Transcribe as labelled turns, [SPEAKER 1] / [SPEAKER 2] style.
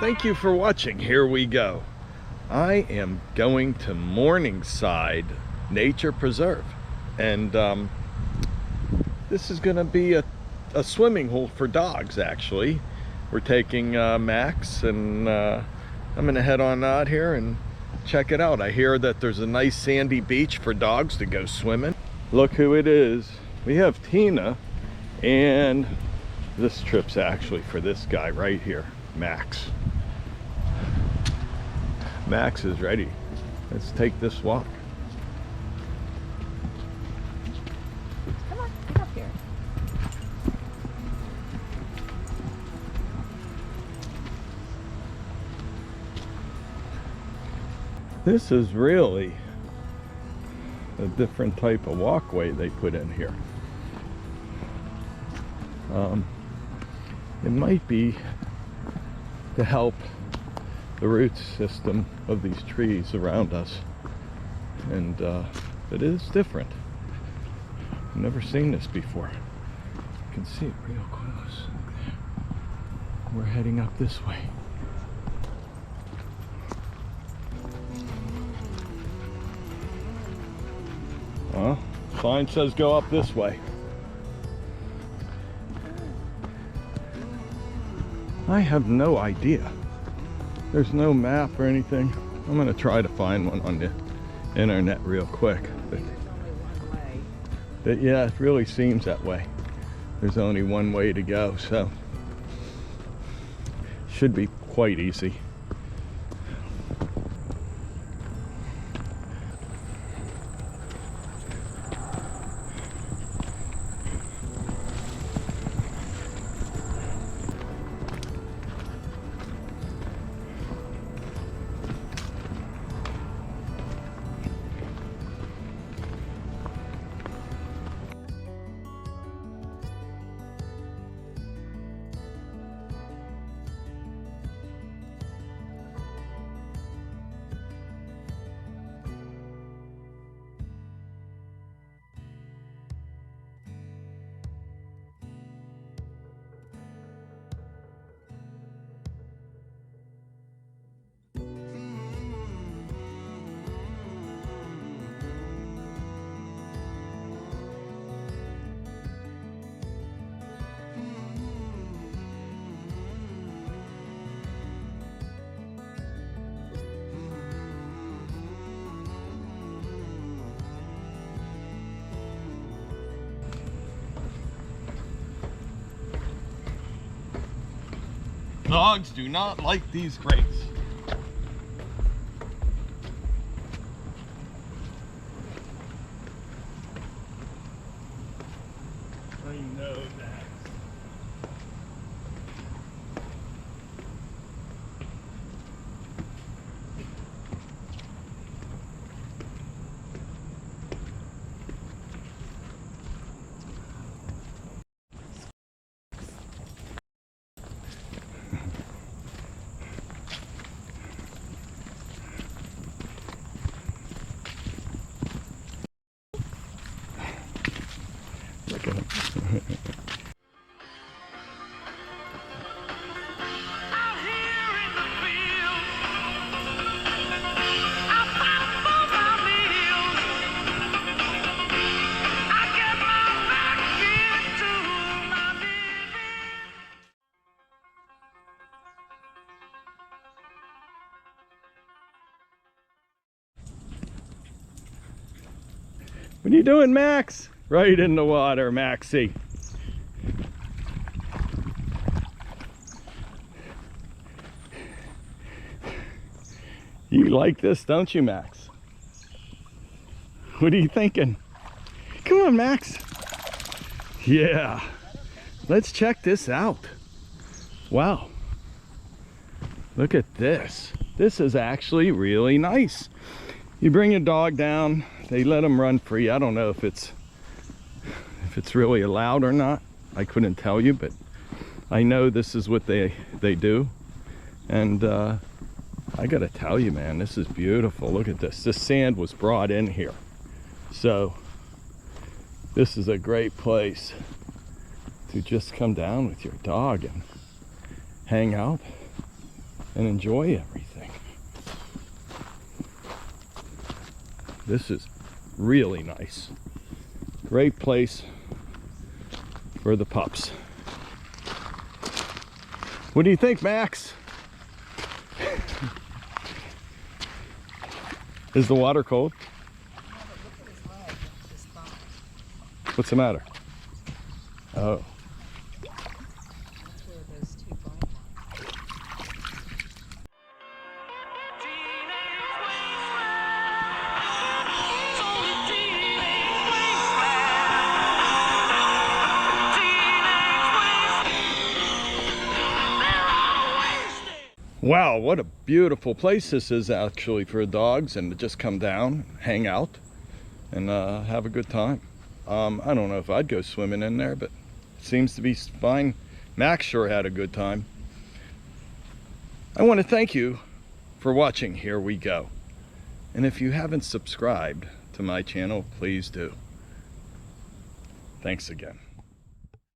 [SPEAKER 1] Thank you for watching. Here we go. I am going to Morningside Nature Preserve, and this is going to be a swimming hole for dogs. Actually, we're taking Max, and I'm going to head on out here and check it out. I hear that there's a nice sandy beach for dogs to go swimming. Look who it is. We have Tina, and this trip's actually for this guy right here, Max. Max is ready. Let's take this walk.
[SPEAKER 2] Come on, get up here.
[SPEAKER 1] This is really a different type of walkway they put in here. It might be to help the root system of these trees around us, and it is different. I've never seen this before. You can see it real close. We're heading up this way. Well, sign says go up this way. I have no idea. There's no map or anything. I'm gonna try to find one on the internet real quick. But yeah, it really seems that way. There's only one way to go, so should be quite easy. Dogs do not like these grates. I know that. Look at him. What are you doing, Max? Right in the water, Maxie. You like this, don't you, Max? What are you thinking? Come on, Max. Yeah. Let's check this out. Wow. Look at this. This is actually really nice. You bring a dog down, they let them run free. I don't know if it's really allowed or not. I couldn't tell you, but I know this is what they do. And I gotta tell you, man, this is beautiful. Look at this. This sand was brought in here, so this is a great place to just come down with your dog and hang out. and enjoy everything. This is really nice. Great place for the pups. What do you think, Max? Is the water cold? What's the matter? Oh.
[SPEAKER 2] That's where those two bite
[SPEAKER 1] Wow, what a beautiful place this is actually for dogs, and to just come down, hang out, and have a good time. I don't know if I'd go swimming in there, but it seems to be fine. Max sure had a good time. I want to thank you for watching Here We Go. And if you haven't subscribed to my channel, please do. Thanks again.